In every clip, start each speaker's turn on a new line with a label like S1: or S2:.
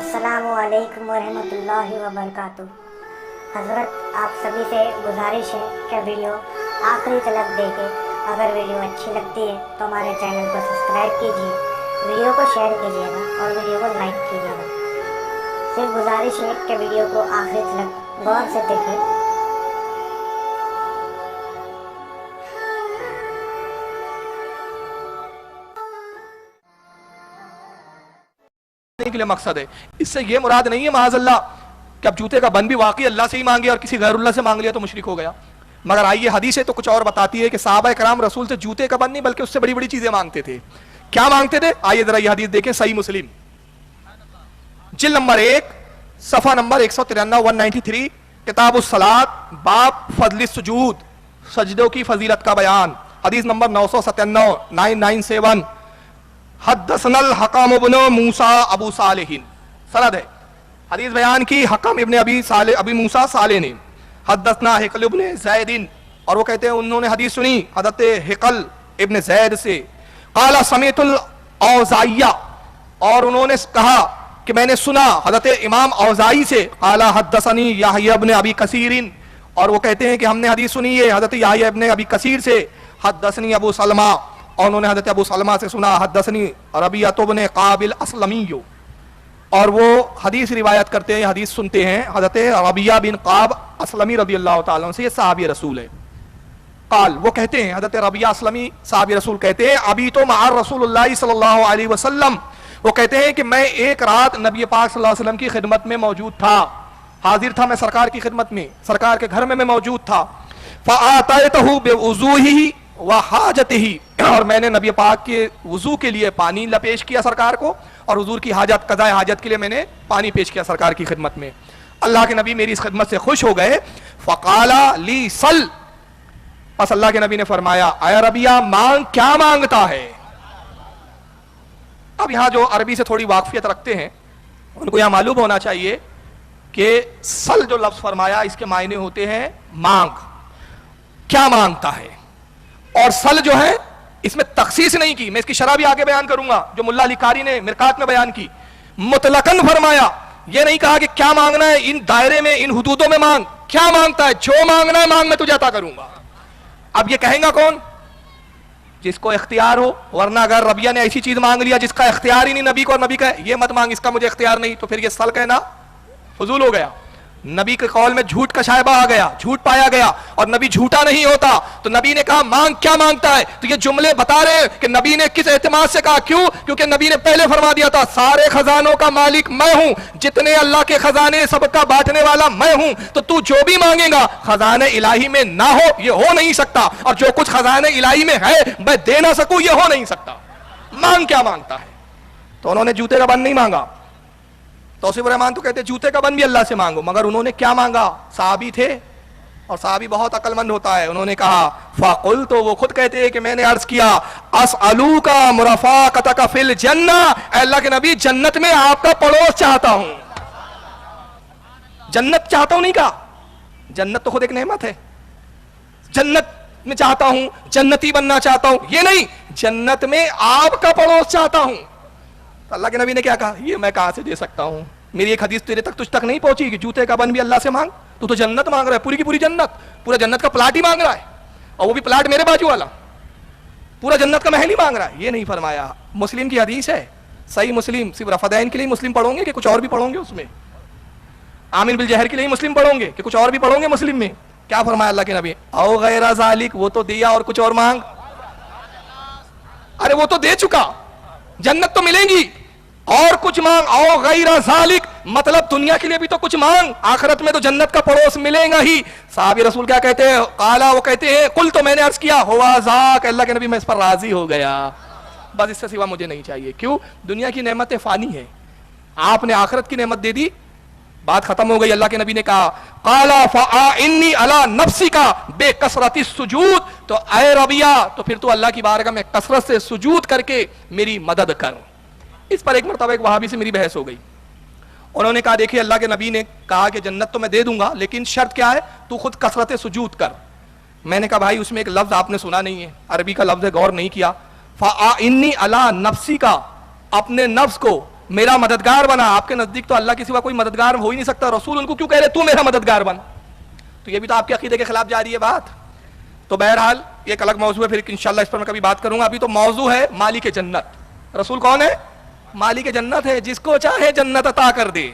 S1: अस्सलामु अलैकुम वरहमतुल्लाहि वबरकातुहू। हज़रत आप सभी से गुजारिश है कि वीडियो आखिरी तक देखें। अगर वीडियो अच्छी लगती है तो हमारे चैनल को सब्सक्राइब कीजिए, वीडियो को शेयर कीजिएगा और वीडियो को लाइक कीजिएगा। सिर्फ गुजारिश है कि वीडियो को आखिरी तक गौर से देखें।
S2: के लिए मकसद है। इससे ये मुराद नहीं है माज़अल्लाह कि अब जूते का बन भी वाकई अल्लाह से ही मांगे और किसी गैरुल्लाह से मांग लिया तो मुशरिक हो गया। मगर आइए हदीसें तो कुछ और बताती है कि सहाबा कराम रसूल से जूते का बन नहीं बल्कि उससे बड़ी बड़ी चीजें मांगते थे। क्या मांगते थे? आइए जरा ये हदीस देखें, सही मुस्लिम जिल्द नंबर 1 सफा नंबर 193 193 किताबुस सलात बाब फज़ल सुजूद, सजदों की फजीलत का बयान। हदीस नंबर 997 997 हद्दसनल हकम इब्न मूसा अबू सालेहिन, सनद है हदीस बयान की हकम इब्न अबी मूसा साले ने। हद्दसना हिकल इब्न ज़ैदिन, और वो कहते हैं उन्होंने हदीस सुनी हज़रत हिकल इब्न ज़ैद से। क़ाला समीतुल औज़ाइया, और उन्होंने कहा कि मैंने सुना हज़रत इमाम औज़ाई से। क़ाला हद्दसनी याह्या इब्न अबी कसीरिन, और वो कहते हैं कि हमने हदीस सुनी है हज़रत याह्या इब्न अबी कसीर से। हद्दसनी अबू सलमा, और उन्होंने हज़रत अबू सलमा से सुना हद्दसनी रबिया इब्न काबिल अस्लमी, और वो हदीस रिवायत करते हैं, हदीस सुनते हैं हज़रत रबिया बिन काब अस्लमी रदियल्लाहु ताला अन्हु से। ये सहाबी रसूल है। काल, वो कहते हैं हज़रत रबिया अस्लमी सहाबी रसूल कहते हैं अभी तो मअ रसूलुल्लाह सल्लल्लाहु अलैहि वसल्लम, वो कहते हैं कि मैं एक रात नबी पाक सल्लल्लाहु अलैहि वसल्लम की खिदमत में मौजूद था, हाजिर था मैं सरकार की खिदमत में, सरकार के घर में मैं मौजूद था। फ़अतयतहु बिवुज़ूही व हाजतिही, और मैंने नबी पाक के वुजू के लिए पानी पेश किया सरकार को, और हुजूर की हाजत कज़ाए हाजत के लिए मैंने पानी पेश किया सरकार की खिदमत में। अल्लाह के नबी मेरी इस खिदमत से खुश हो गए। फ़क़ाला ली सल, बस अल्लाह के नबी ने फरमाया आया रबिया मांग, क्या मांगता है। अब यहाँ जो अरबी से थोड़ी वाकफियत रखते हैं उनको यहाँ मालूम होना चाहिए कि सल जो लफ्ज़ फरमाया इसके मायने होते हैं मांग, क्या मांगता है। और सल जो है इसमें तखसीस नहीं की, मैं इसकी शरह भी आगे बयान करूंगा जो मुल्ला अली कारी ने मिरकात में बयान की। मुतलकन फरमाया, यह नहीं कहा कि क्या मांगना है, इन दायरे में इन हुदूदों में मांग, क्या मांगता है, जो मांगना है मांग, मैं तुझे अता करूंगा। अब ये कहेगा कौन? जिसको इख्तियार हो, वरना अगर रबिया ने ऐसी चीज मांग लिया जिसका इख्तियार ही नहीं नबी को, और नबी का ये मत मांग इसका मुझे इख्तियार नहीं, तो फिर ये सल कहना फजूल हो गया। नबी के कौल में झूठ का शायबा आ गया, झूठ पाया गया, और नबी झूठा नहीं होता। तो नबी ने कहा मांग, क्या मांगता है। तो ये जुमले बता रहे हैं कि नबी ने किस एतमाद से कहा। क्यों? क्योंकि नबी ने पहले फरमा दिया था सारे खजानों का मालिक मैं हूं, जितने अल्लाह के खजाने सबका बांटने वाला मैं हूं। तो तू जो भी मांगेगा खजाने इलाही में ना हो, ये हो नहीं सकता, और जो कुछ खजाने इलाही में है मैं दे ना सकूं, ये हो नहीं सकता। मांग क्या मांगता है। तो उन्होंने जूते का बन नहीं मांगा। तौसीफ रहमान तो कहते जूते का बन भी अल्लाह से मांगो, मगर उन्होंने क्या मांगा। सहाबी थे, और सहाबी बहुत अक्लमंद होता है। उन्होंने कहा फ़कुल, तो वो खुद कहते हैं कि मैंने अर्ज किया असअलू का मुरफ़ाक़तक फ़िल जन्ना, अल्लाह के नबी जन्नत में आपका पड़ोस चाहता हूं। जन्नत चाहता हूं नहीं कहा, जन्नत तो खुद एक नेमत है। जन्नत में चाहता हूं, जन्नती बनना चाहता हूं, ये नहीं, जन्नत में आपका पड़ोस चाहता हूं। तो अल्लाह के नबी ने क्या कहा, ये मैं कहां से दे सकता हूं, मेरी एक हदीस तेरे तक तुझ तक नहीं पहुंची कि जूते का बन भी अल्लाह से मांग। तू तो जन्नत मांग रहा है, पूरी की पूरी जन्नत, पूरा जन्नत का प्लाट ही मांग रहा है, और वो भी प्लाट मेरे बाजू वाला, पूरा जन्नत का महल ही मांग रहा है। ये नहीं फरमाया। मुस्लिम की हदीस है, सही मुस्लिम, सिर्फ रफ़दैन के लिए मुस्लिम पढ़ोगे कि कुछ और भी पढ़ोगे उसमें, आमिन बिल जहर के लिए मुस्लिम पढ़ोगे कि कुछ और भी पढ़ोगे मुस्लिम में। क्या फरमाया अल्लाह के नबी, औ गैरा ज़ालिक, वो तो दिया और कुछ और मांग। अरे वो तो दे चुका, जन्नत तो मिलेगी, और कुछ मांग। औ गैरा ज़ालिक, मतलब दुनिया के लिए भी तो कुछ मांग, आखिरत में तो जन्नत का पड़ोस मिलेगा ही। साहबी रसूल क्या कहते हैं, काला, वो कहते हैं कुल, तो मैंने अर्ज किया हुआ ज़ाक, अल्लाह के नबी मैं इस पर राजी हो गया, बस इससे सिवा मुझे नहीं चाहिए। क्यों? दुनिया की नेमतें फानी है, आपने आखिरत की नेमत दे दी, बात खत्म हो गई। अल्लाह के नबी ने कहा काला फ़अइन्नी अला नफ्सी का बेकसरति सुजूद, तो ऐ रबिया, तो फिर तू अल्लाह की बारगाह में कसरत से सुजूद करके मेरी मदद कर। इस पर एक मरतबा एक वहाबी से मेरी बहस हो गई। उन्होंने कहा देखिए अल्लाह के नबी ने कहा कि जन्नत तो मैं दे दूंगा, लेकिन शर्त क्या है, तू खुद कसरत सुजूद कर। मैंने कहा भाई उसमें एक लफ्ज आपने सुना नहीं है, अरबी का लफ्ज है, गौर नहीं किया। फ़अइन्नी अला नफ्सी का, अपने नफ्स को मेरा मददगार बना। आपके नजदीक तो अल्लाह के सिवा कोई मददगार हो ही नहीं सकता, रसूल उनको क्यों कह रहे तू मेरा मददगार बन? तो ये भी तो आपके अकीदे के खिलाफ जा रही है बात। तो बहरहाल ये एक अलग मौजू है, फिर इंशाल्लाह इस पर मैं कभी बात करूंगा। अभी तो मौजू है मालिक जन्नत। रसूल कौन है? मालिक जन्नत है, जिसको चाहे जन्नत अता कर दे।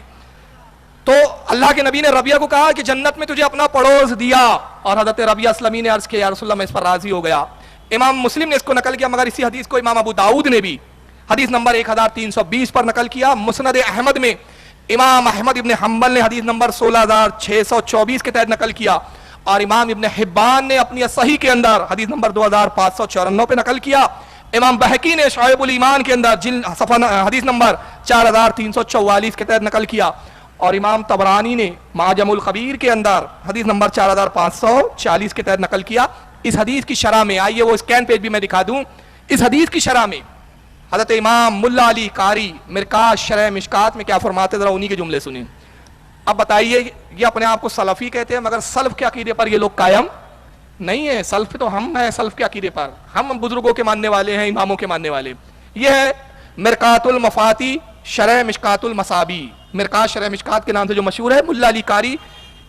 S2: तो अल्लाह के नबी ने रबिया को कहा कि जन्नत में तुझे अपना पड़ोस दिया, और हजरत रबिया असलमी ने अर्ज किया या रसूलल्लाह मैं इस पर राजी हो गया। इमाम मुस्लिम ने इसको नकल किया, मगर इसी हदीस को इमाम अबू दाऊद ने भी हदीस नंबर 1320 पर नकल किया। मुस्नद अहमद में इमाम अहमद इब्न हम्बल ने हदीस नंबर 16624 के तहत नकल किया, और इमाम इब्न हिब्बान ने अपनी सही के अंदर हदीस नंबर 2594 पे नकल किया। इमाम बहकी ने शोएबुल ईमान के अंदर हदीस नंबर 4344 के तहत नकल किया, और इमाम तबरानी ने माजमुल खबीर के अंदर हदीस नंबर 4540 के तहत नकल किया। इस हदीस की शरह में, आइए वो स्कैन पेज भी मैं दिखा दूं, इस हदीस की शरह में हजरत इमाम मुल्ला अली कारी मिरकात शरह मिशकात में क्या फरमाते, जरा उन्हीं के जुमले सुनिए। अब बताइए, ये अपने आप को सलफी कहते हैं, मगर सल्फ के अकीदे पर ये लोग कायम नहीं है। सल्फ तो हम हैं, सल्फ के अकीदे पर हम बुजुर्गों के मानने वाले हैं, इमामों के मानने वाले। ये है मिरकातुल मफाती शरह मिशकातुल मसाबी, मिरकात शरह मिशकात के नाम से जो मशहूर है, मुल्ला अली कारी,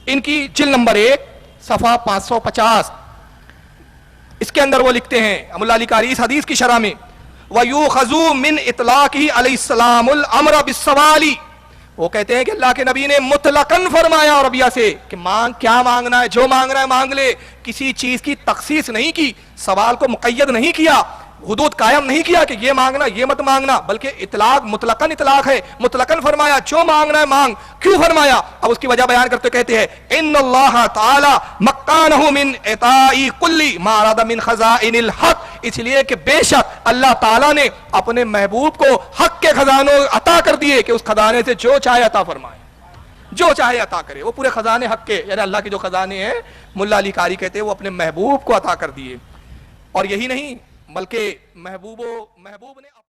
S2: इनकी जिल्द नंबर 1 सफ़ा 550, इसके अंदर वो लिखते हैं मुल्ला अली कारी इस हदीस की शरह में, वयूखज़ू मिन इतलाक़ी अलैहिस्सलामुल अम्र बिस्सवाली, वो कहते हैं कि अल्लाह के नबी ने मुतलकन फरमाया और रबिया से कि मांग, क्या मांगना है, जो मांग रहा है मांग ले। किसी चीज की तखसीस नहीं की, सवाल को मुक़य्यद नहीं किया, हुदूद कायम नहीं किया कि ये मांगना ये मत मांगना, बल्कि इतलाक मुतलकन इतलाक है, मुतलकन फरमाया जो मांगना है मांग। क्यों फरमाया? अब उसकी वजह बयान करते कहते हैं इन्नल्लाह ताला मक्कानहु मिन इताई कुल्ली मा अरादा मिन खज़ाइनिल हक, इसलिए कि बेशक अल्लाह ताला ने अपने महबूब को हक के खजानों अता कर दिए कि उस खजाने से जो चाहे अता फरमाए, जो चाहे अता करे। वो पूरे खजाने हक के, यानी अल्लाह के जो खजाने हैं, मुल्ला अली कारी कहते हैं वो अपने महबूब को अता कर दिए। और यही नहीं, बल्कि महबूब ने